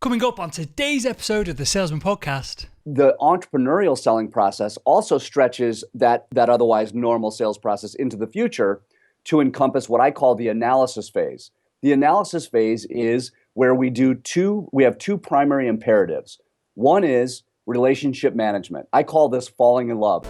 Coming up on today's episode of the Salesman Podcast. The entrepreneurial selling process also stretches that otherwise normal sales process into the future to encompass what I call the analysis phase. The analysis phase is where we have two primary imperatives. One is relationship management. I call this falling in love.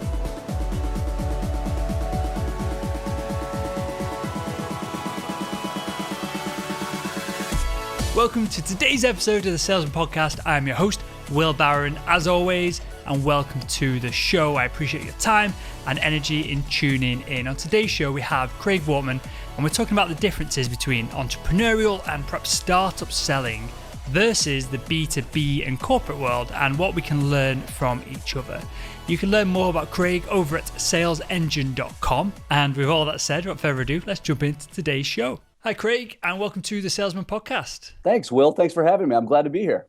Welcome to today's episode of the Salesman Podcast. I'm your host, Will Barron, as always, and welcome to the show. I appreciate your time and energy in tuning in. On today's show, we have Craig Wortmann, and we're talking about the differences between entrepreneurial and perhaps startup selling versus the B2B and corporate world and what we can learn from each other. You can learn more about Craig over at salesengine.com. And with all that said, without further ado, let's jump into today's show. Hi, Craig, and welcome to the Salesman Podcast. Thanks, Will. Thanks for having me. I'm glad to be here.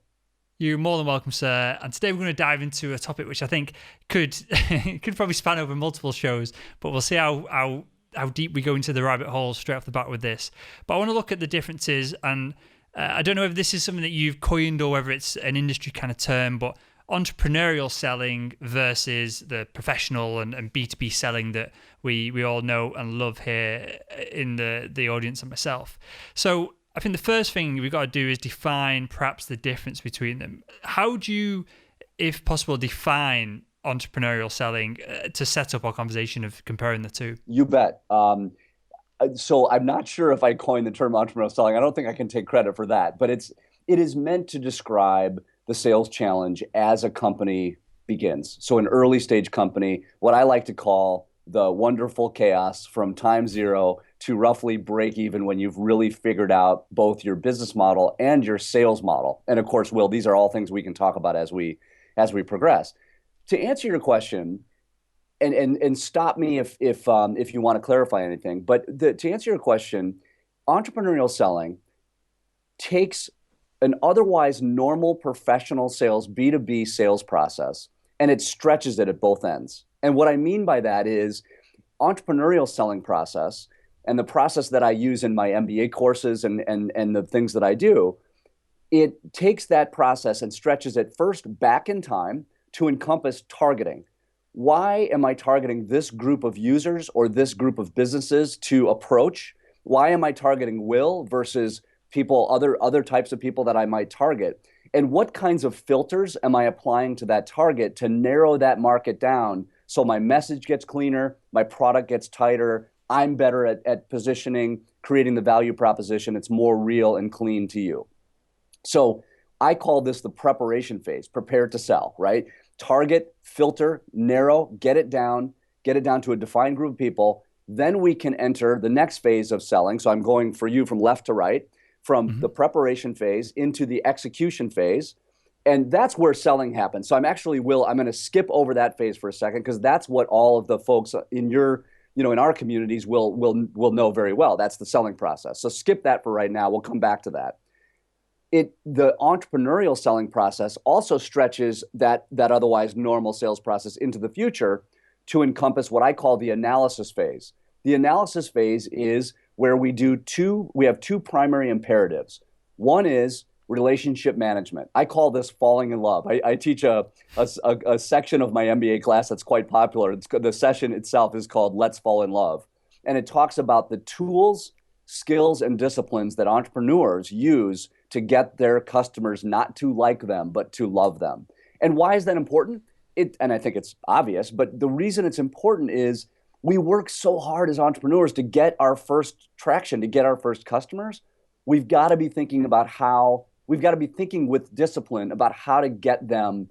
You're more than welcome, sir. And today we're going to dive into a topic which I think could probably span over multiple shows, but we'll see how deep we go into the rabbit hole straight off the bat with this. But I want to look at the differences, and I don't know if this is something that you've coined or whether it's an industry kind of term, but entrepreneurial selling versus the professional and B2B selling that we all know and love here in the audience and myself. So I think the first thing we've got to do is define perhaps the difference between them. How do you, if possible, define entrepreneurial selling to set up our conversation of comparing the two? You bet. So I'm not sure if I coined the term entrepreneurial selling. I don't think I can take credit for that, but it is meant to describe the sales challenge as a company begins. So an early stage company, what I like to call the wonderful chaos from time zero to roughly break even when you've really figured out both your business model and your sales model. And of course, Will, these are all things we can talk about as we progress. To answer your question, and stop me if you want to clarify anything, but to answer your question, entrepreneurial selling takes an otherwise normal professional sales, B2B sales process, and it stretches it at both ends. And what I mean by that is entrepreneurial selling process and the process that I use in my MBA courses and the things that I do, it takes that process and stretches it first back in time to encompass targeting. Why am I targeting this group of users or this group of businesses to approach? Why am I targeting Will versus people, other types of people that I might target? And what kinds of filters am I applying to that target to narrow that market down so my message gets cleaner, my product gets tighter, I'm better at positioning, creating the value proposition, it's more real and clean to you. So I call this the preparation phase, prepare to sell, right? Target, filter, narrow, get it down to a defined group of people. Then we can enter the next phase of selling. So I'm going for you from left to right, from the preparation phase into the execution phase. And that's where selling happens. So I'm going to skip over that phase for a second because that's what all of the folks in in our communities will know very well. That's the selling process. So skip that for right now. We'll come back to that. The entrepreneurial selling process also stretches that otherwise normal sales process into the future to encompass what I call the analysis phase. The analysis phase is where we have two primary imperatives. One is relationship management. I call this falling in love. I teach a section of my MBA class that's quite popular. The session itself is called Let's Fall in Love. And it talks about the tools, skills, and disciplines that entrepreneurs use to get their customers not to like them, but to love them. And why is that important? And I think it's obvious, but the reason it's important is we work so hard as entrepreneurs to get our first traction, to get our first customers. We've got to be thinking with discipline about how to get them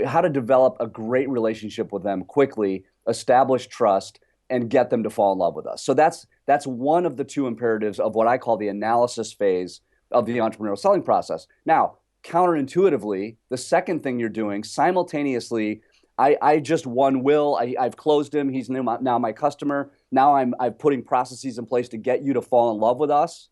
how to develop a great relationship with them quickly, establish trust, and get them to fall in love with us. So that's one of the two imperatives of what I call the analysis phase of the entrepreneurial selling process. Now, counterintuitively, the second thing you're doing simultaneously, I just won Will. I've closed him. He's now my customer. Now I'm putting processes in place to get you to fall in love with us.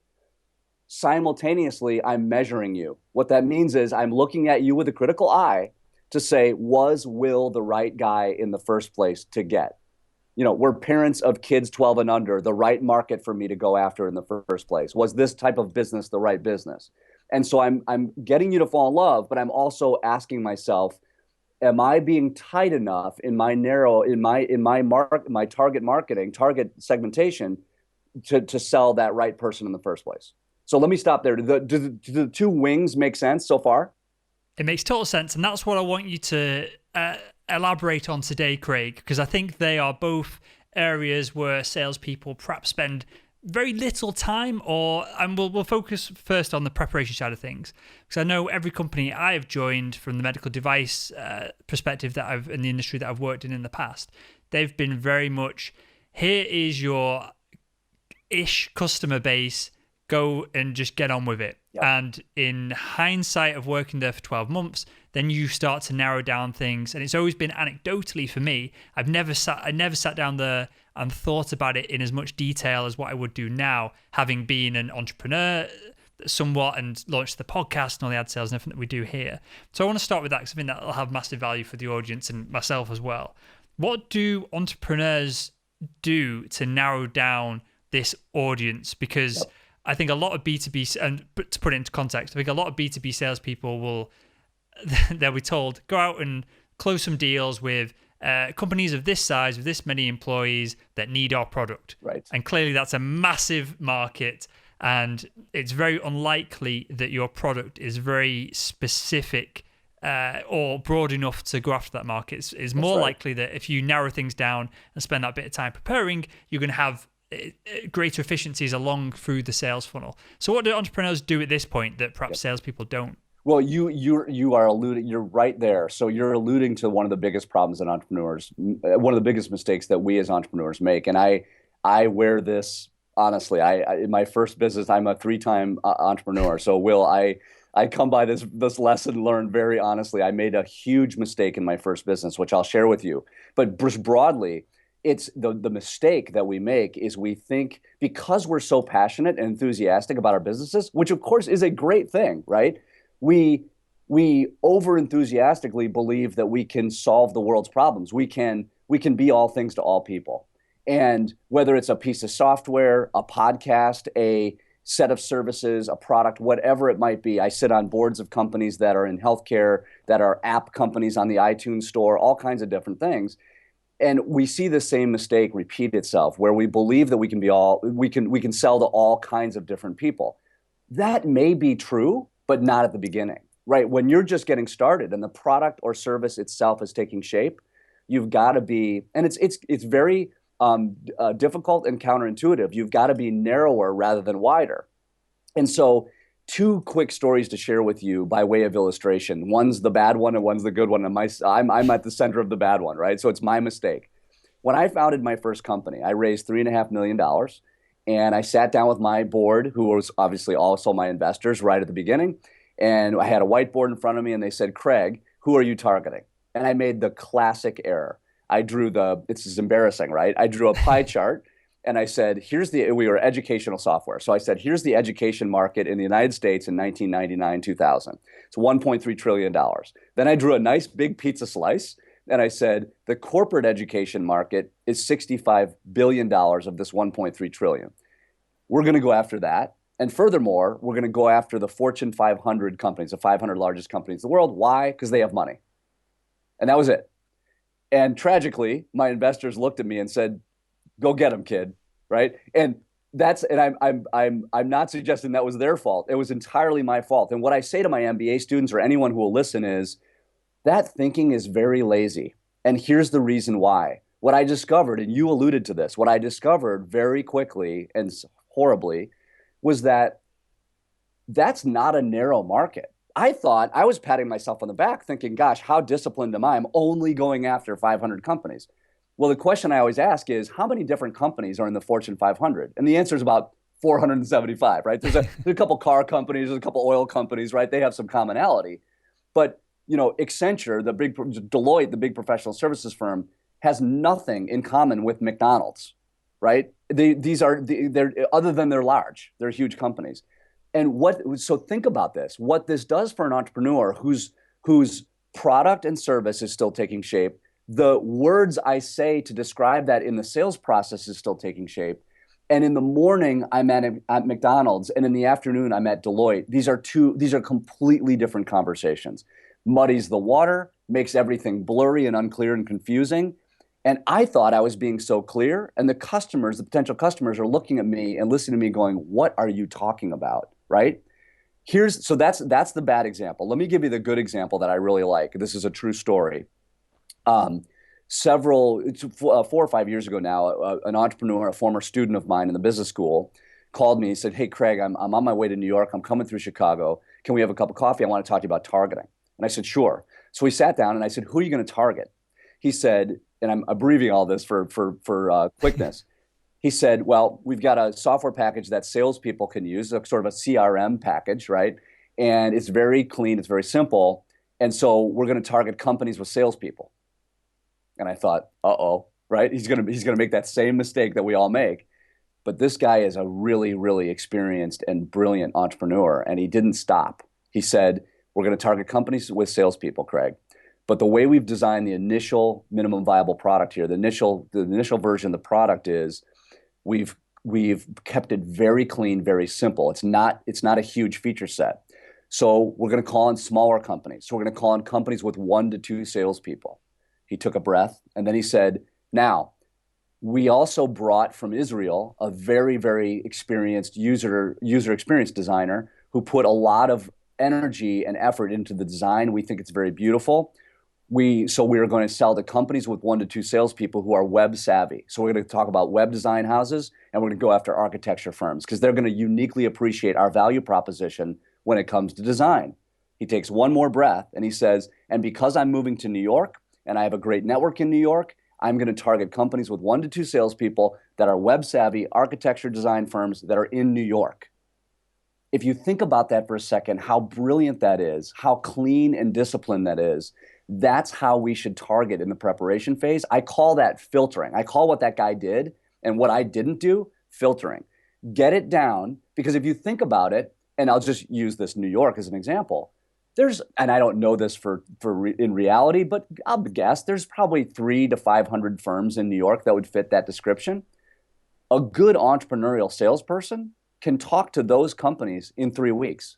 Simultaneously, I'm measuring you. What that means is I'm looking at you with a critical eye to say, was Will the right guy in the first place to get? Were parents of kids 12 and under the right market for me to go after in the first place? Was this type of business the right business? And so I'm getting you to fall in love, but I'm also asking myself, am I being tight enough in my target marketing, target segmentation to sell that right person in the first place? So let me stop there. Do the two wings make sense so far? It makes total sense. And that's what I want you to elaborate on today, Craig, because I think they are both areas where salespeople perhaps spend very little time, and we'll focus first on the preparation side of things, because I know every company I have joined from the medical device perspective that I've in the industry that I've worked in the past, they've been very much, here is your ish customer base, go and just get on with it. Yep. And in hindsight of working there for 12 months, then you start to narrow down things. And it's always been anecdotally for me. I never sat down there and thought about it in as much detail as what I would do now, having been an entrepreneur somewhat and launched the podcast and all the ad sales and everything that we do here. So I want to start with that because I think that will have massive value for the audience and myself as well. What do entrepreneurs do to narrow down this audience? Because yep. I think a lot of B2B, and to put it into context, I think a lot of B2B salespeople they'll be told, go out and close some deals with companies of this size, with this many employees that need our product. Right. And clearly that's a massive market, and it's very unlikely that your product is very specific or broad enough to go after that market. It's more likely that if you narrow things down and spend that bit of time preparing, you're going to have greater efficiencies along through the sales funnel. So what do entrepreneurs do at this point that perhaps salespeople don't? Well, you are alluding, you're right there. So you're alluding to one of the biggest problems in entrepreneurs, one of the biggest mistakes that we as entrepreneurs make. And I wear this, honestly, in my first business, I'm a 3-time entrepreneur. So Will, I come by this lesson learned very honestly. I made a huge mistake in my first business, which I'll share with you. But just broadly, it's the mistake that we make is we think because we're so passionate and enthusiastic about our businesses, which of course is a great thing, right? We over enthusiastically believe that we can solve the world's problems. We can be all things to all people. And whether it's a piece of software, a podcast, a set of services, a product, whatever it might be. I sit on boards of companies that are in healthcare, that are app companies on the iTunes store, all kinds of different things. And we see the same mistake repeat itself, where we believe that we can sell to all kinds of different people. That may be true, but not at the beginning, right? When you're just getting started and the product or service itself is taking shape, you've got to be, and it's very difficult and counterintuitive. You've got to be narrower rather than wider. And so, 2 quick stories to share with you by way of illustration. One's the bad one and one's the good one. And I'm at the center of the bad one, right? So it's my mistake. When I founded my first company, I raised $3.5 million. And I sat down with my board, who was obviously also my investors right at the beginning. And I had a whiteboard in front of me and they said, Craig, who are you targeting? And I made the classic error. This is embarrassing, right? I drew a pie chart. And I said, we were educational software. So I said, here's the education market in the United States in 1999, 2000. It's $1.3 trillion. Then I drew a nice big pizza slice. And I said, the corporate education market is $65 billion of this $1.3 trillion. We're going to go after that. And furthermore, we're going to go after the Fortune 500 companies, the 500 largest companies in the world. Why? Because they have money. And that was it. And tragically, my investors looked at me and said, go get them, kid, right? And I'm not suggesting that was their fault. It was entirely my fault. And what I say to my MBA students or anyone who will listen is that thinking is very lazy. And here's the reason why. What I discovered, and you alluded to this, what I discovered very quickly and horribly was that that's not a narrow market. I thought I was patting myself on the back thinking, gosh, how disciplined am I? I'm only going after 500 companies. Well, the question I always ask is, how many different companies are in the Fortune 500? And the answer is about 475, right? There's a couple car companies, there's a couple oil companies, right? They have some commonality. But, Accenture, Deloitte, the big professional services firm, has nothing in common with McDonald's, right? They're other than they're large, they're huge companies. And so think about this. What this does for an entrepreneur whose product and service is still taking shape, the words I say to describe that in the sales process is still taking shape. And in the morning, I'm at McDonald's, and in the afternoon, I'm at Deloitte. These are completely different conversations. Muddies the water, makes everything blurry and unclear and confusing. And I thought I was being so clear, and the potential customers are looking at me and listening to me going, what are you talking about, right? So that's the bad example. Let me give you the good example that I really like. This is a true story. 4 or 5 years ago now, an entrepreneur, a former student of mine in the business school, called me. He said, hey, Craig, I'm on my way to New York. I'm coming through Chicago. Can we have a cup of coffee? I want to talk to you about targeting. And I said, sure. So we sat down and I said, who are you going to target? He said, and I'm abbreviating all this for quickness. He said, well, we've got a software package that salespeople can use, sort of a CRM package, right? And it's very clean. It's very simple. And so we're going to target companies with salespeople. And I thought, uh-oh, right? He's gonna make that same mistake that we all make. But this guy is a really, really experienced and brilliant entrepreneur, and he didn't stop. He said, we're going to target companies with salespeople, Craig. But the way we've designed the initial minimum viable product here, the initial version of the product is we've kept it very clean, very simple. It's not a huge feature set. So we're going to call on smaller companies. So we're going to call on companies with 1 to 2 salespeople. He took a breath, and then he said, now, we also brought from Israel a very, very experienced user experience designer who put a lot of energy and effort into the design. We think it's very beautiful. So we are going to sell to companies with 1 to 2 salespeople who are web savvy. So we're going to talk about web design houses, and we're going to go after architecture firms because they're going to uniquely appreciate our value proposition when it comes to design. He takes one more breath, and he says, and because I'm moving to New York, and I have a great network in New York, I'm going to target companies with 1 to 2 salespeople that are web-savvy architecture design firms that are in New York. If you think about that for a second, how brilliant that is, how clean and disciplined that is, that's how we should target in the preparation phase. I call that filtering. I call what that guy did and what I didn't do filtering. Get it down, because if you think about it, and I'll just use this New York as an example, and I don't know this in reality, but I'll guess there's probably 300 to 500 firms in New York that would fit that description. A good entrepreneurial salesperson can talk to those companies in 3 weeks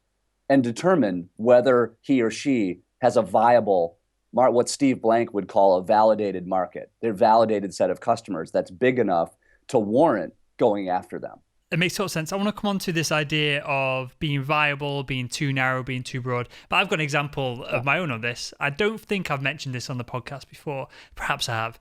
and determine whether he or she has a viable, what Steve Blank would call a validated market, their validated set of customers that's big enough to warrant going after them. It makes total sense. I want to come on to this idea of being viable, being too narrow, being too broad. But I've got an example of my own on this. I don't think I've mentioned this on the podcast before. Perhaps I have.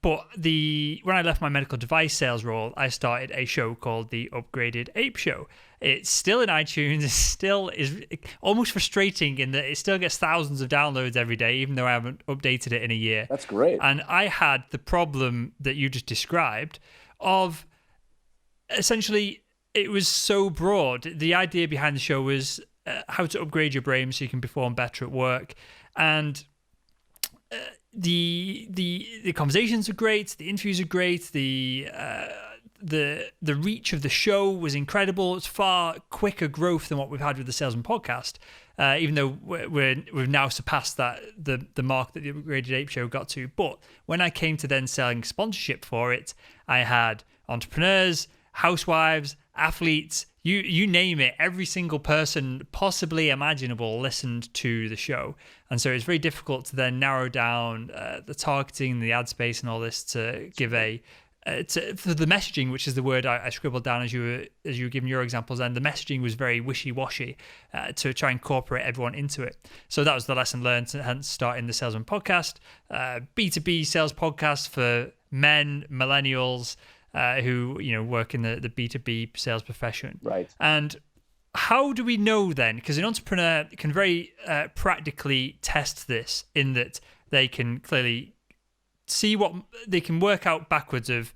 But when I left my medical device sales role, I started a show called The Upgraded Ape Show. It's still in iTunes. It still is almost frustrating in that it still gets thousands of downloads every day, even though I haven't updated it in a year. That's great. And I had the problem that you just described of essentially it was so broad. The idea behind the show was how to upgrade your brain so you can perform better at work. And the conversations are great, the interviews are great, the reach of the show was incredible. It's far quicker growth than what we've had with the Salesman Podcast, even though we've now surpassed that the mark that the Upgraded Ape Show got to. But when I came to then selling sponsorship for it, I had entrepreneurs, housewives, athletes, you name it, every single person possibly imaginable listened to the show. And so it's very difficult to then narrow down the targeting, the ad space and all this to give for the messaging, which is the word I scribbled down as you were giving your examples, and the messaging was very wishy-washy to try and incorporate everyone into it. So that was the lesson learned, hence starting the Salesman Podcast, B2B sales podcast for men, millennials, who work in the B2B sales profession. Right. And how do we know then? Because an entrepreneur can very practically test this in that they can clearly see what they can work out backwards of.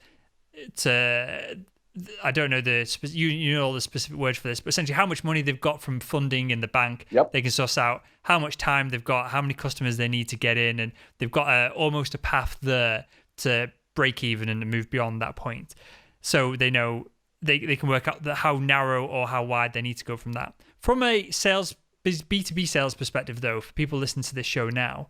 I don't know you know all the specific words for this, but essentially how much money they've got from funding in the bank. Yep. They can source out how much time they've got, how many customers they need to get in, and they've got almost a path there to break even and move beyond that point. So they know they can work out how narrow or how wide they need to go from that. From a B2B sales perspective, though, for people listening to this show now,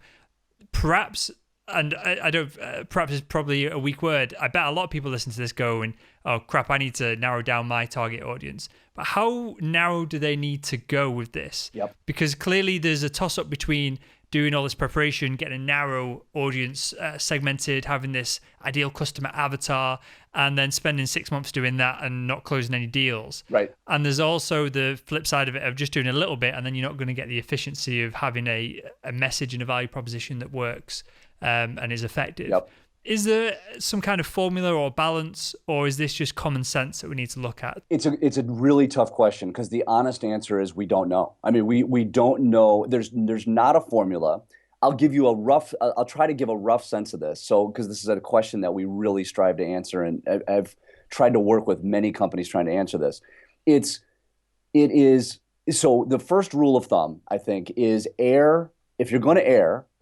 perhaps and I don't, perhaps it's probably a weak word. I bet a lot of people listen to this going, oh crap, I need to narrow down my target audience. But how narrow do they need to go with this? Yep. Because clearly there's a toss up between doing all this preparation, getting a narrow audience segmented, having this ideal customer avatar, and then spending 6 months doing that and not closing any deals. Right. And there's also the flip side of it of just doing a little bit, and then you're not going to get the efficiency of having a message and a value proposition that works and is effective. Yep. Is there some kind of formula or balance, or is this just common sense that we need to look at? It's a really tough question, because the honest answer is we don't know. I mean, we don't know. There's not a formula. I'll try to give a rough sense of this. So, because this is a question that we really strive to answer, and I've tried to work with many companies trying to answer this. So the first rule of thumb, I think, is if you're going to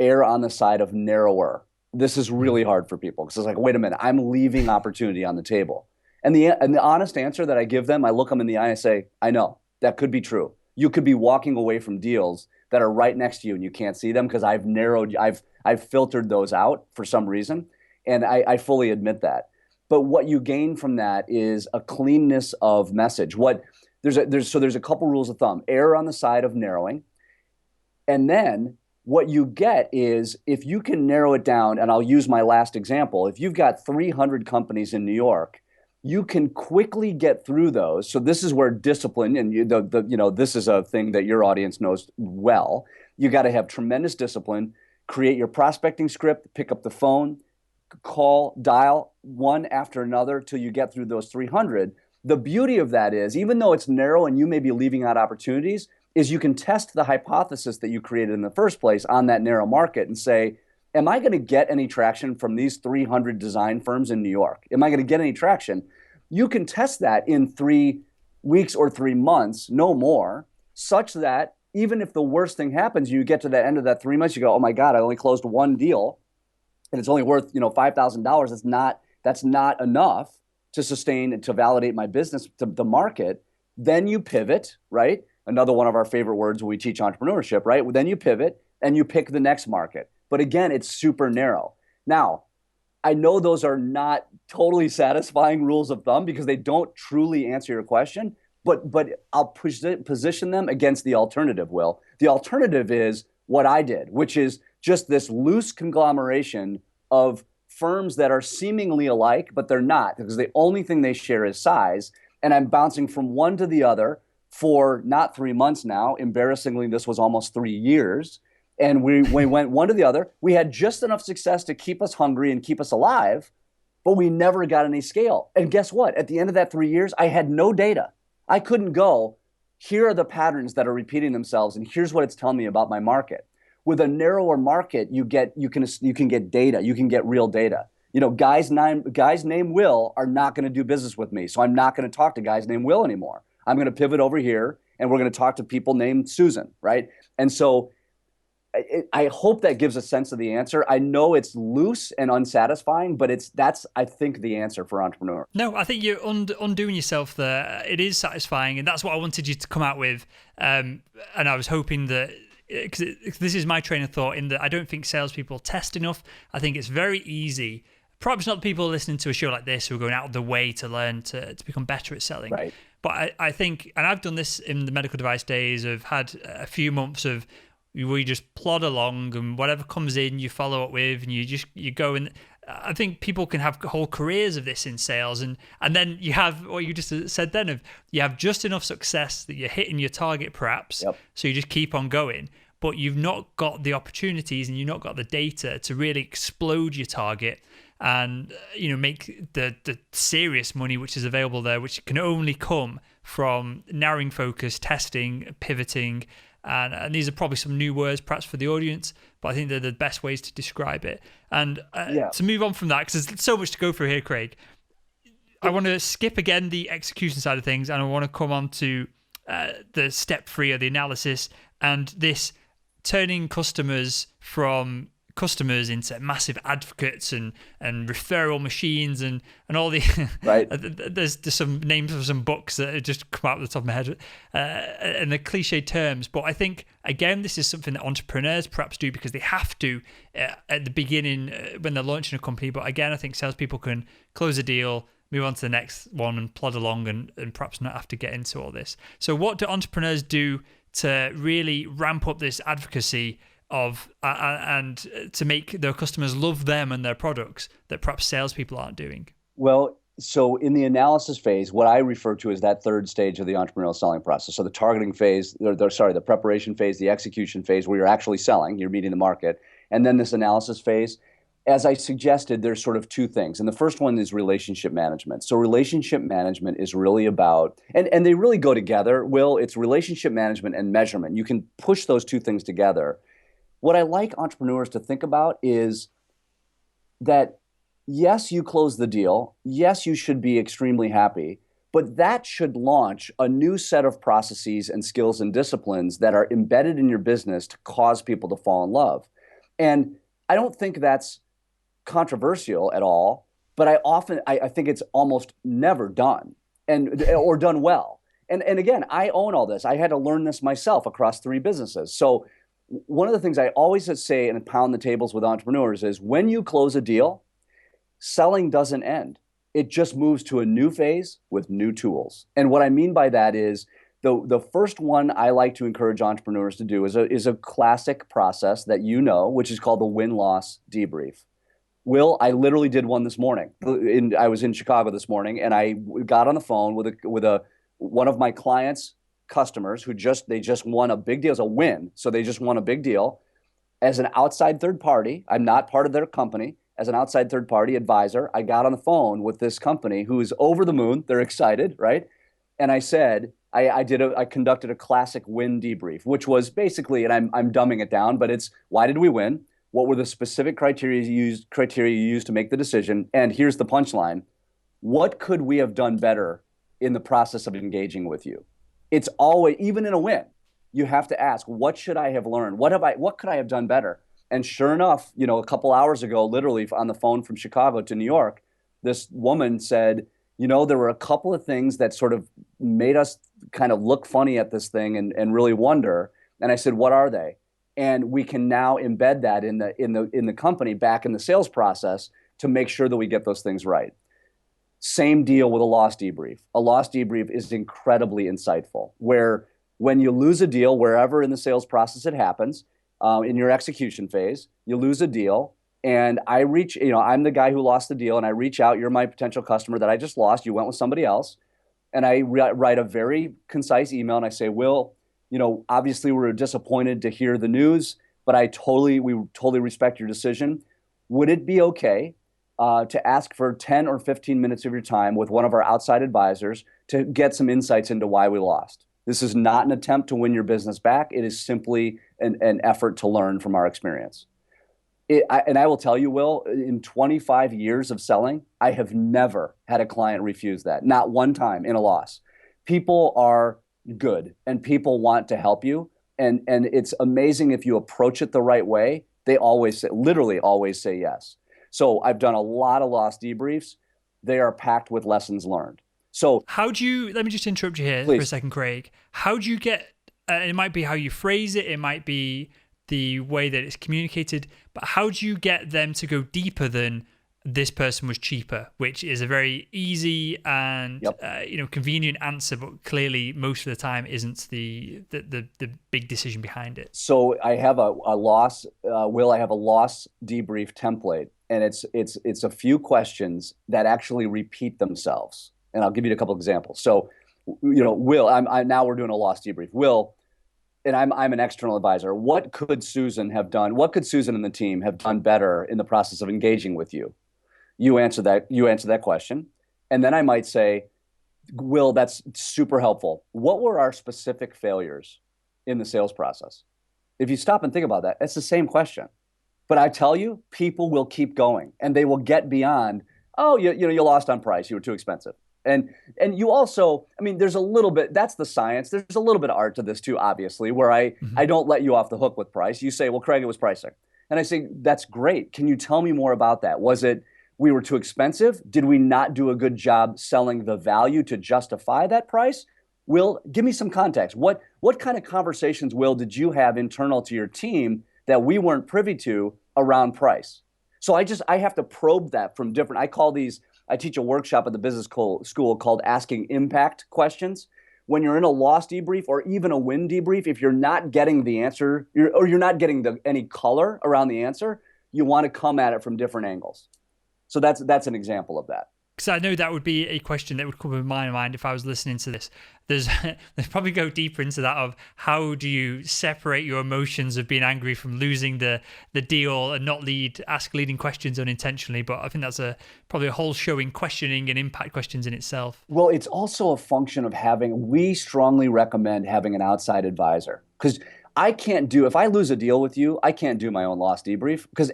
err on the side of narrower. This is really hard for people, because it's like, wait a minute, I'm leaving opportunity on the table. And the honest answer that I give them, I look them in the eye and I say, I know, that could be true. You could be walking away from deals that are right next to you and you can't see them, because I've filtered those out for some reason. And I fully admit that. But what you gain from that is a cleanness of message. There's a couple rules of thumb. Err on the side of narrowing. And then what you get is, if you can narrow it down, and I'll use my last example, if you've got 300 companies in New York, you can quickly get through those. So this is where discipline, and this is a thing that your audience knows well. You got to have tremendous discipline, create your prospecting script, pick up the phone, call, dial one after another till you get through those 300. The beauty of that is, even though it's narrow and you may be leaving out opportunities, is you can test the hypothesis that you created in the first place on that narrow market and say, am I going to get any traction from these 300 design firms in New York? Am I going to get any traction? You can test that in 3 weeks or 3 months, no more, such that even if the worst thing happens, you get to the end of that 3 months, you go, oh my God, I only closed one deal and it's only worth, $5,000. That's not enough to sustain and to validate my business to the market. Then you pivot, right? Another one of our favorite words when we teach entrepreneurship, right? Then you pivot and you pick the next market. But again, it's super narrow. Now, I know those are not totally satisfying rules of thumb, because they don't truly answer your question, but I'll position them against the alternative, Will. The alternative is what I did, which is just this loose conglomeration of firms that are seemingly alike, but they're not, because the only thing they share is size. And I'm bouncing from one to the other for not 3 months now. Embarrassingly, this was almost 3 years. And we went one to the other. We had just enough success to keep us hungry and keep us alive, but we never got any scale. And guess what? At the end of that 3 years, I had no data. I couldn't go, here are the patterns that are repeating themselves, and here's what it's telling me about my market. With a narrower market, you can get data. You can get real data. Guys named Will are not going to do business with me, so I'm not going to talk to guys named Will anymore. I'm going to pivot over here, and we're going to talk to people named Susan, right? And so I hope that gives a sense of the answer. I know it's loose and unsatisfying, but that's I think the answer for entrepreneurs. No, I think you're undoing yourself there. It is satisfying, and that's what I wanted you to come out with. And I was hoping that, because this is my train of thought, in that I don't think salespeople test enough. I think it's very easy. Perhaps not the people listening to a show like this who are going out of the way to learn to become better at selling. Right. But I think, and I've done this in the medical device days, I've had a few months of where you just plod along, and whatever comes in, you follow up with, and you go. And I think people can have whole careers of this in sales, and then you have what you just said then, of you have just enough success that you're hitting your target, perhaps. Yep. So you just keep on going, but you've not got the opportunities and you've not got the data to really explode your target and make the serious money which is available there, which can only come from narrowing focus, testing, pivoting. And these are probably some new words perhaps for the audience, but I think they're the best ways to describe it. And to move on from that, because there's so much to go through here, Craig, I want to skip again the execution side of things, and I want to come on to the step 3 of the analysis, and this turning customers from customers into massive advocates and referral machines and all the right. there's some names of some books that have just come out of the top of my head and the cliche terms. But I think, again, this is something that entrepreneurs perhaps do because they have to at the beginning when they're launching a company. But again, I think salespeople can close a deal, move on to the next one and plod along and perhaps not have to get into all this. So what do entrepreneurs do to really ramp up this advocacy of and to make their customers love them and their products that perhaps salespeople aren't doing? Well, so in the analysis phase, what I refer to as that third stage of the entrepreneurial selling process. So the targeting phase, the preparation phase, the execution phase, where you're actually selling, you're meeting the market, and then this analysis phase. As I suggested, there's sort of two things. And the first one is relationship management. So relationship management is really about, and they really go together, Will, it's relationship management and measurement. You can push those two things together. What I like entrepreneurs to think about is that, yes, you close the deal. Yes, you should be extremely happy, but that should launch a new set of processes and skills and disciplines that are embedded in your business to cause people to fall in love. And I don't think that's controversial at all, but I think it's almost never done or done well. And again, I own all this. I had to learn this myself across 3 businesses. So one of the things I always say and pound the tables with entrepreneurs is when you close a deal, selling doesn't end. It just moves to a new phase with new tools. And what I mean by that is the first one I like to encourage entrepreneurs to do is a classic process that you know, which is called the win-loss debrief. Will, I literally did one this morning. I was in Chicago this morning, and I got on the phone with one of my clients' customers who just won a big deal. It's a win, so they just won a big deal. As an outside third party, I'm not part of their company. As an outside third party advisor, I got on the phone with this company who is over the moon. They're excited, right? And I said, I conducted a classic win debrief, which was basically, and I'm dumbing it down, but it's why did we win? What were the specific criteria you used to make the decision? And here's the punchline. What could we have done better in the process of engaging with you? It's always, even in a win, you have to ask, what should I have learned? What could I have done better? And sure enough, a couple hours ago, literally on the phone from Chicago to New York, this woman said, there were a couple of things that sort of made us kind of look funny at this thing and really wonder. And I said, what are they? And we can now embed that in the company back in the sales process to make sure that we get those things right. Same deal with a loss debrief. A loss debrief is incredibly insightful, where when you lose a deal, wherever in the sales process it happens, in your execution phase, you lose a deal, and I'm the guy who lost the deal, and I reach out, you're my potential customer that I just lost, you went with somebody else, and I write a very concise email, and I say, Will, obviously we're disappointed to hear the news, but we totally respect your decision. Would it be okay to ask for 10 or 15 minutes of your time with one of our outside advisors to get some insights into why we lost? This is not an attempt to win your business back. It is simply an effort to learn from our experience. And I will tell you, Will, in 25 years of selling, I have never had a client refuse that. Not one time in a loss. People are good and people want to help you. And it's amazing if you approach it the right way, they literally always say yes. So I've done a lot of loss debriefs. They are packed with lessons learned. So let me just interrupt you here please. For a second, Craig. How do you get, it might be how you phrase it, it might be the way that it's communicated, but how do you get them to go deeper than this person was cheaper, which is a very easy and convenient answer, but clearly most of the time isn't the big decision behind it. So I have a loss, Will, I have a loss debrief template, and it's a few questions that actually repeat themselves. And I'll give you a couple examples. So, Will, now we're doing a loss debrief. Will, and I'm an external advisor. What could Susan have done? What could Susan and the team have done better in the process of engaging with you? You answer that question. And then I might say, Will, that's super helpful. What were our specific failures in the sales process? If you stop and think about that, it's the same question. But I tell you, people will keep going and they will get beyond, you lost on price, you were too expensive. And you also, there's a little bit, that's the science. There's a little bit of art to this too, obviously, where I don't let you off the hook with price. You say, well, Craig, it was pricing. And I say, that's great. Can you tell me more about that? Was it we were too expensive? Did we not do a good job selling the value to justify that price? Will, give me some context. What kind of conversations, Will, did you have internal to your team that we weren't privy to around price? So I have to probe that from different, I teach a workshop at the business school called Asking Impact Questions. When you're in a loss debrief or even a win debrief, if you're not getting the answer or you're not getting any color around the answer, you want to come at it from different angles. So that's an example of that. Because I know that would be a question that would come in my mind if I was listening to this. There's probably go deeper into that of how do you separate your emotions of being angry from losing the deal and not ask leading questions unintentionally. But I think that's probably a whole show in questioning and impact questions in itself. Well, it's also a function of we strongly recommend having an outside advisor, because if I lose a deal with you, I can't do my own loss debrief because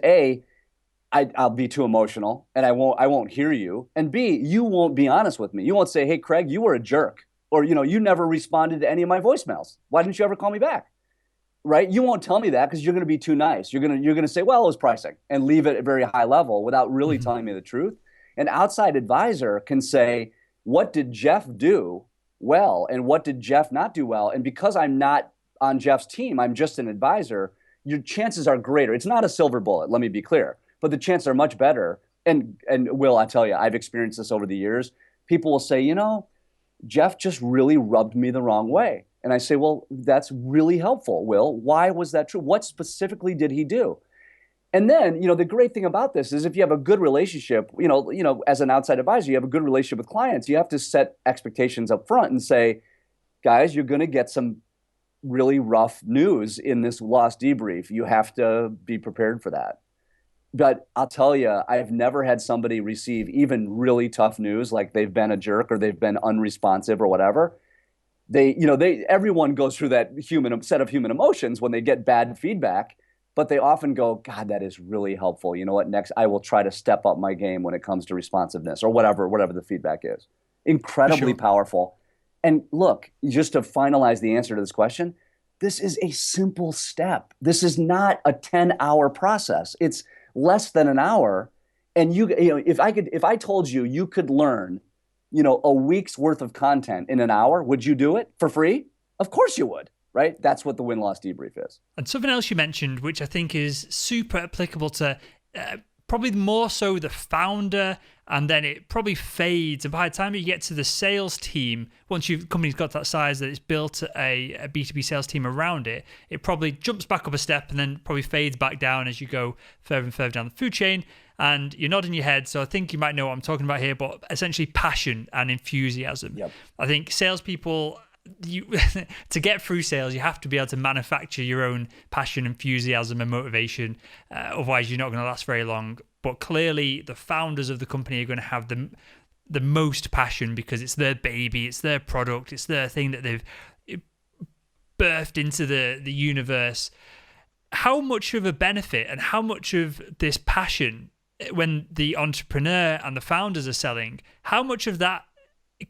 I'll be too emotional and I won't hear you. And B, you won't be honest with me. You won't say, hey, Craig, you were a jerk. Or, you never responded to any of my voicemails. Why didn't you ever call me back? Right? You won't tell me that because you're going to be too nice. You're going to say, well, it was pricing, and leave it at a very high level without really telling me the truth. An outside advisor can say, what did Jeff do well? And what did Jeff not do well? And because I'm not on Jeff's team, I'm just an advisor, your chances are greater. It's not a silver bullet, let me be clear. But the chances are much better. And Will, I tell you, I've experienced this over the years. People will say, Jeff just really rubbed me the wrong way. And I say, well, that's really helpful, Will. Why was that true? What specifically did he do? And then, the great thing about this is if you have a good relationship, as an outside advisor, you have a good relationship with clients, you have to set expectations up front and say, guys, you're going to get some really rough news in this loss debrief. You have to be prepared for that. But I'll tell you, I've never had somebody receive even really tough news, like they've been a jerk or they've been unresponsive or whatever. Everyone goes through that set of human emotions when they get bad feedback, but they often go, God, that is really helpful. You know what? Next, I will try to step up my game when it comes to responsiveness or whatever the feedback is. Incredibly powerful. And look, just to finalize the answer to this question, this is a simple step. This is not a 10-hour process. It's less than an hour. And if I told you you could learn, a week's worth of content in an hour, would you do it for free? Of course you would, right? That's what the win-loss debrief is. And something else you mentioned, which I think is super applicable to probably more so the founder, and then it probably fades. And by the time you get to the sales team, once your company's got that size that it's built a B2B sales team around it, it probably jumps back up a step and then probably fades back down as you go further and further down the food chain. And you're nodding your head, so I think you might know what I'm talking about here, but essentially passion and enthusiasm. Yep. I think salespeople, to get through sales, you have to be able to manufacture your own passion, enthusiasm, and motivation. Otherwise, you're not going to last very long. But clearly, the founders of the company are going to have the most passion because it's their baby, it's their product, it's their thing that they've birthed into the universe. How much of a benefit and how much of this passion, when the entrepreneur and the founders are selling, how much of that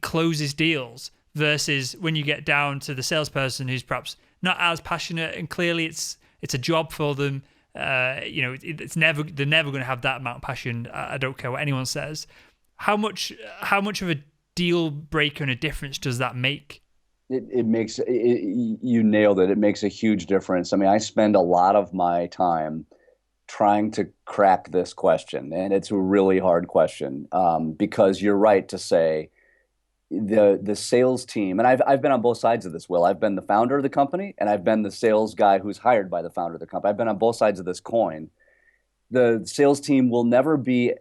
closes deals versus when you get down to the salesperson who's perhaps not as passionate and clearly it's a job for them. They're never going to have that amount of passion. I don't care what anyone says. How much of a deal breaker and a difference does that make? It makes you nailed it. It makes a huge difference. I mean, I spend a lot of my time trying to crack this question, and it's a really hard question because you're right to say the sales team, and I've been on both sides of this, Will. I've been the founder of the company, and I've been the sales guy who's hired by the founder of the company. I've been on both sides of this coin. The sales team will never be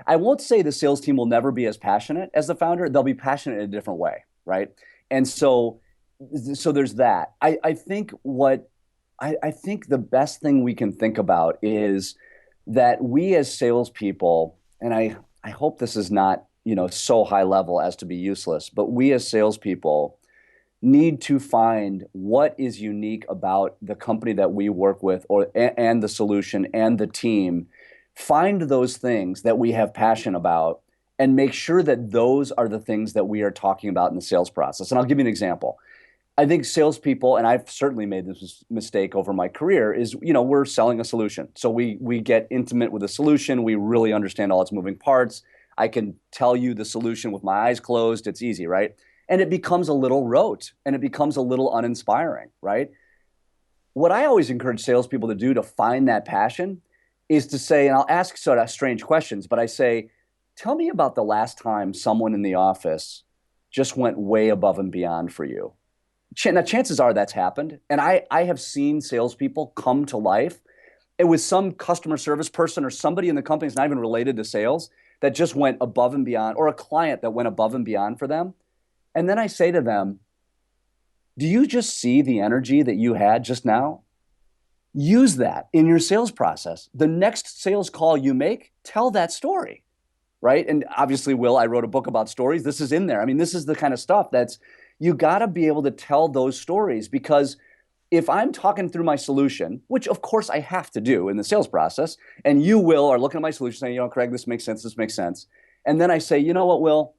I won't say the sales team will never be as passionate as the founder. They'll be passionate in a different way, right? And so there's that. I think the best thing we can think about is that we as salespeople, and I hope this is not so high level as to be useless, but we as salespeople need to find what is unique about the company that we work with, and the solution and the team. Find those things that we have passion about and make sure that those are the things that we are talking about in the sales process. And I'll give you an example. I think salespeople, and I've certainly made this mistake over my career, is, we're selling a solution. So we get intimate with a solution. We really understand all its moving parts. I can tell you the solution with my eyes closed. It's easy, right? And it becomes a little rote and it becomes a little uninspiring, right? What I always encourage salespeople to do to find that passion is to say, and I'll ask sort of strange questions, but I say, tell me about the last time someone in the office just went way above and beyond for you. Now, chances are that's happened. And I have seen salespeople come to life. It was some customer service person or somebody in the company that's not even related to sales that just went above and beyond, or a client that went above and beyond for them. And then I say to them, do you just see the energy that you had just now? Use that in your sales process. The next sales call you make, tell that story, right? And obviously, Will, I wrote a book about stories. This is in there. I mean, this is the kind of stuff you got to be able to tell those stories, because if I'm talking through my solution, which of course I have to do in the sales process, and you, Will, are looking at my solution saying, Craig, this makes sense. And then I say, you know what, Will,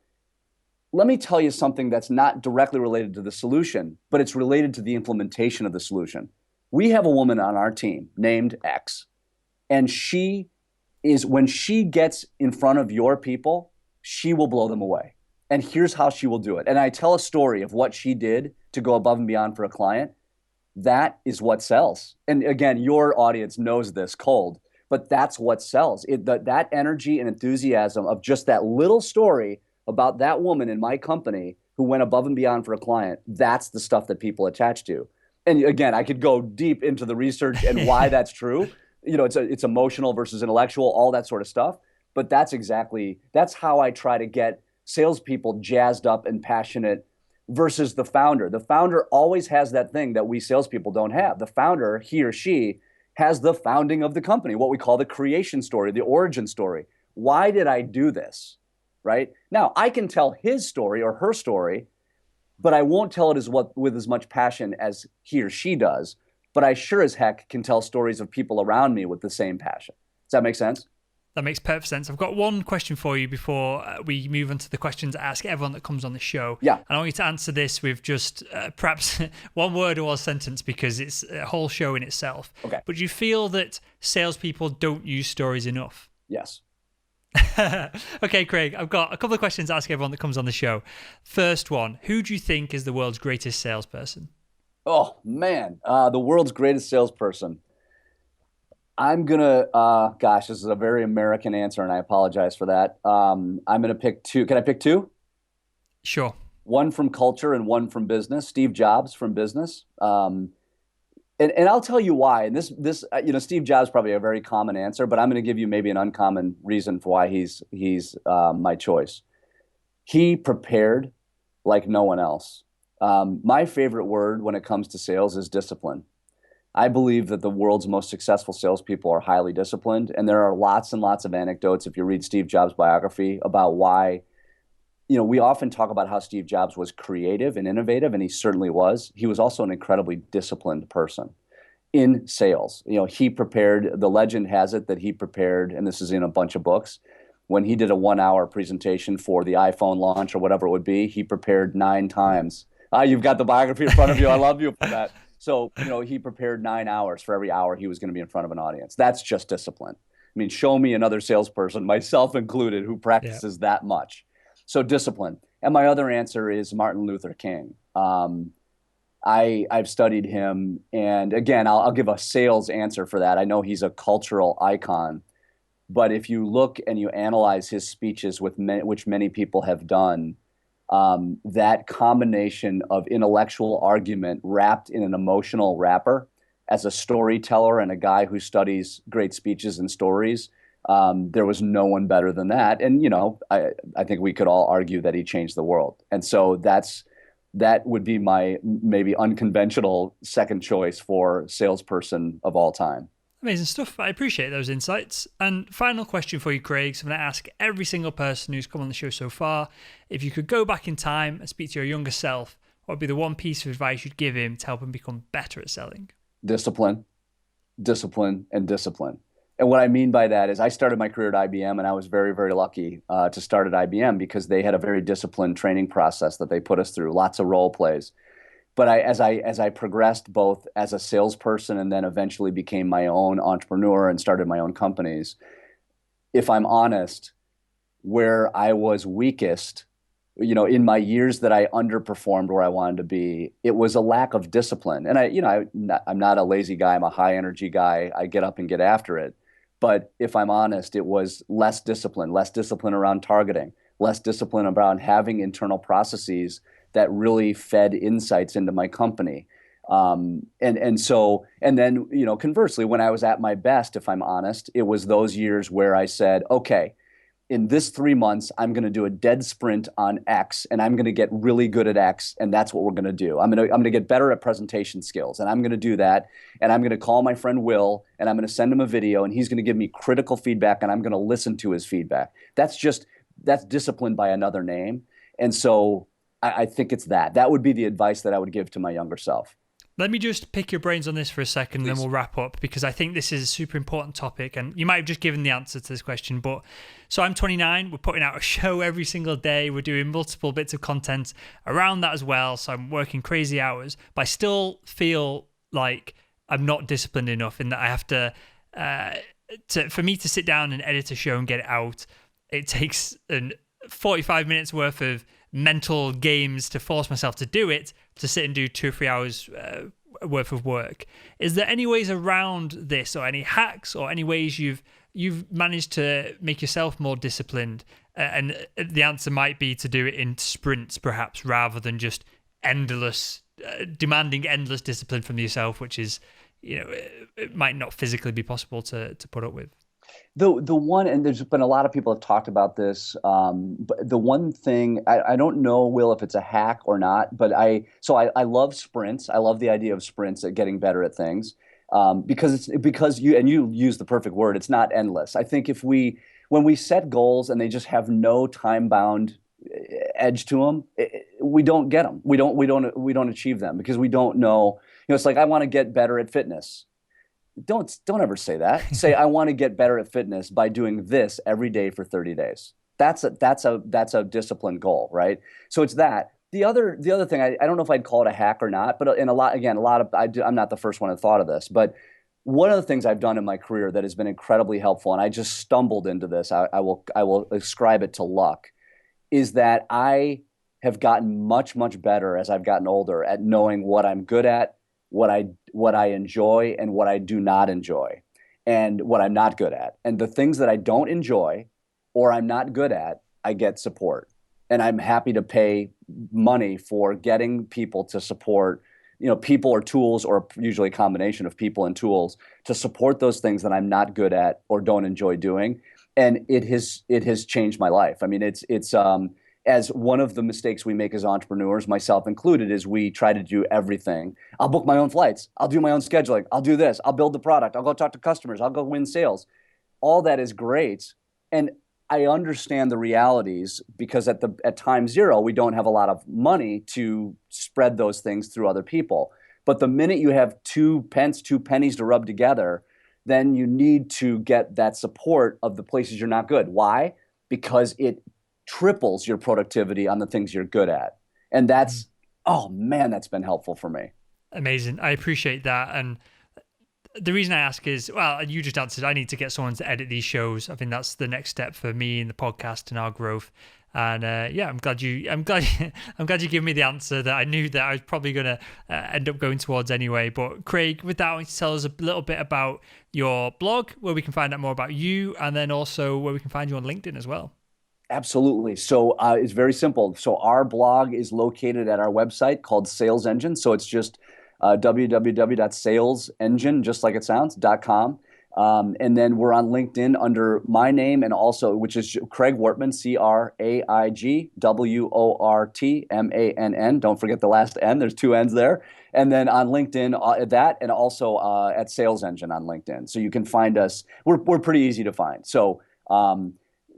let me tell you something that's not directly related to the solution, but it's related to the implementation of the solution. We have a woman on our team named X, and when she gets in front of your people, she will blow them away. And here's how she will do it. And I tell a story of what she did to go above and beyond for a client. That is what sells. And again, your audience knows this cold, but that's what sells. That energy and enthusiasm of just that little story about that woman in my company who went above and beyond for a client, that's the stuff that people attach to. And again, I could go deep into the research and why that's true. It's emotional versus intellectual, all that sort of stuff. But that's how I try to get salespeople jazzed up and passionate versus the founder. The founder always has that thing that we salespeople don't have. The founder, he or she, has the founding of the company, what we call the creation story, the origin story. Why did I do this? Right? Now, I can tell his story or her story, but I won't tell it with as much passion as he or she does. But I sure as heck can tell stories of people around me with the same passion. Does that make sense? That makes perfect sense. I've got one question for you before we move on to the questions I ask everyone that comes on the show. Yeah. And I want you to answer this with just perhaps one word or a sentence, because it's a whole show in itself. Okay. But do you feel that salespeople don't use stories enough? Yes. Okay, Craig, I've got a couple of questions to ask everyone that comes on the show. First one, who do you think is the world's greatest salesperson? Oh, man. The world's greatest salesperson. I'm going to, this is a very American answer, and I apologize for that. I'm going to pick two. Can I pick two? Sure. One from culture and one from business. Steve Jobs from business. And I'll tell you why. And this Steve Jobs is probably a very common answer, but I'm going to give you maybe an uncommon reason for why he's my choice. He prepared like no one else. My favorite word when it comes to sales is discipline. I believe that the world's most successful salespeople are highly disciplined, and there are lots and lots of anecdotes if you read Steve Jobs' biography about why. We often talk about how Steve Jobs was creative and innovative, and he certainly was. He was also an incredibly disciplined person in sales. He prepared, the legend has it that he prepared, and this is in a bunch of books, when he did a 1-hour presentation for the iPhone launch or whatever it would be, he prepared 9 times. You've got the biography in front of you. I love you for that. So, he prepared 9 hours for every hour he was going to be in front of an audience. That's just discipline. I mean, show me another salesperson, myself included, who practices that much. So discipline. And my other answer is Martin Luther King. I've studied him. And again, I'll give a sales answer for that. I know he's a cultural icon. But if you look and you analyze his speeches, which many people have done, that combination of intellectual argument wrapped in an emotional wrapper as a storyteller and a guy who studies great speeches and stories, there was no one better than that. And, I think we could all argue that he changed the world. And so that would be my maybe unconventional second choice for salesperson of all time. Amazing stuff. I appreciate those insights. And final question for you, Craig. So I'm going to ask every single person who's come on the show so far, if you could go back in time and speak to your younger self, what would be the one piece of advice you'd give him to help him become better at selling? Discipline, discipline, and discipline. And what I mean by that is I started my career at IBM, and I was very, very lucky to start at IBM because they had a very disciplined training process that they put us through, lots of role plays. But as I progressed both as a salesperson and then eventually became my own entrepreneur and started my own companies, if I'm honest, where I was weakest, in my years that I underperformed where I wanted to be, it was a lack of discipline. And I'm not a lazy guy. I'm a high energy guy. I get up and get after it. But if I'm honest, it was less discipline around targeting, less discipline around having internal processes that really fed insights into my company. And then, conversely, when I was at my best, if I'm honest, it was those years where I said, okay, in this 3 months, I'm going to do a dead sprint on X, and I'm going to get really good at X, and that's what we're going to do. I'm going to get better at presentation skills, and I'm going to do that, and I'm going to call my friend Will, and I'm going to send him a video, and he's going to give me critical feedback, and I'm going to listen to his feedback. That's discipline by another name, and so I think it's that. That would be the advice that I would give to my younger self. Let me just pick your brains on this for a second, then we'll wrap up, because I think this is a super important topic, and you might have just given the answer to this question. But so I'm 29. We're putting out a show every single day. We're doing multiple bits of content around that as well. So I'm working crazy hours, but I still feel like I'm not disciplined enough in that I have for me to sit down and edit a show and get it out. It takes 45 minutes worth of mental games to force myself to do it, to sit and do 2 or 3 hours worth of work. Is there any ways around this, or any hacks, or any ways you've managed to make yourself more disciplined? And the answer might be to do it in sprints, perhaps, rather than just demanding endless discipline from yourself, which is, it might not physically be possible to put up with. The one, and there's been a lot of people have talked about this, but the one thing, I don't know, Will, if it's a hack or not, but I love sprints. I love the idea of sprints at getting better at things, because you use the perfect word, it's not endless. I think when we set goals and they just have no time bound edge to them, we don't get them. We don't achieve them because we don't know. It's like, I want to get better at fitness. Don't ever say that. Say, I want to get better at fitness by doing this every day for 30 days. That's a disciplined goal, right? So it's that. The other thing, I don't know if I'd call it a hack or not, but I'm not the first one who thought of this, but one of the things I've done in my career that has been incredibly helpful, and I just stumbled into this, I will ascribe it to luck, is that I have gotten much, much better as I've gotten older at knowing what I'm good at, what I enjoy, and what I do not enjoy, and what I'm not good at. And the things that I don't enjoy or I'm not good at, I get support. And I'm happy to pay money for getting people to support, people or tools, or usually a combination of people and tools, to support those things that I'm not good at or don't enjoy doing. And it has changed my life. I mean, it's as one of the mistakes we make as entrepreneurs, myself included, is we try to do everything. I'll book my own flights. I'll do my own scheduling. I'll do this. I'll build the product. I'll go talk to customers. I'll go win sales. All that is great. And I understand the realities, because at time zero, we don't have a lot of money to spread those things through other people. But the minute you have two pennies to rub together, then you need to get that support of the places you're not good. Why? Because it triples your productivity on the things you're good at. And that's, oh man, that's been helpful for me. Amazing. I appreciate that. And the reason I ask is, well, you just answered, I need to get someone to edit these shows. I think that's the next step for me in the podcast and our growth. And I'm glad you gave me the answer that I knew that I was probably going to end up going towards anyway. But Craig, with that, I want you to tell us a little bit about your blog, where we can find out more about you, and then also where we can find you on LinkedIn as well. Absolutely. So it's very simple. So our blog is located at our website called Sales Engine. So it's just www.salesengine, just like it sounds, .com. And then we're on LinkedIn under my name, and also, which is Craig Wortmann, CraigWortmann. Don't forget the last N. There's 2 N's there. And then on LinkedIn, that, and also at Sales Engine on LinkedIn. So you can find us. We're pretty easy to find. So,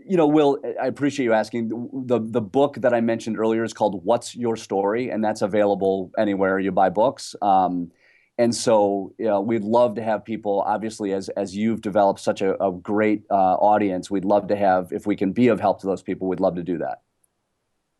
Will, I appreciate you asking. The book that I mentioned earlier is called What's Your Story? And that's available anywhere you buy books. And so, we'd love to have people, obviously, as you've developed such a great audience, we'd love to have, if we can be of help to those people, we'd love to do that.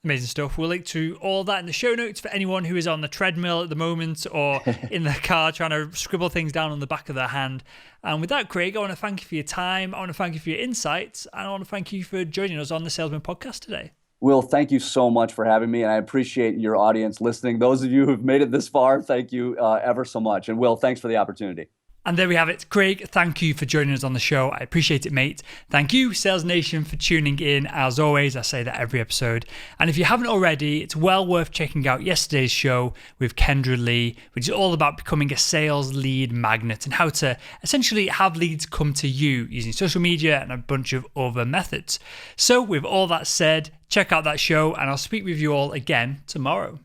Amazing stuff. We'll link to all that in the show notes for anyone who is on the treadmill at the moment or in the car trying to scribble things down on the back of their hand. And with that, Craig, I want to thank you for your time. I want to thank you for your insights. And I want to thank you for joining us on the Salesman Podcast today. Will, thank you so much for having me. And I appreciate your audience listening. Those of you who've made it this far, thank you ever so much. And Will, thanks for the opportunity. And there we have it. Craig, thank you for joining us on the show. I appreciate it, mate. Thank you, Sales Nation, for tuning in. As always, I say that every episode. And if you haven't already, it's well worth checking out yesterday's show with Kendra Lee, which is all about becoming a sales lead magnet and how to essentially have leads come to you using social media and a bunch of other methods. So with all that said, check out that show and I'll speak with you all again tomorrow.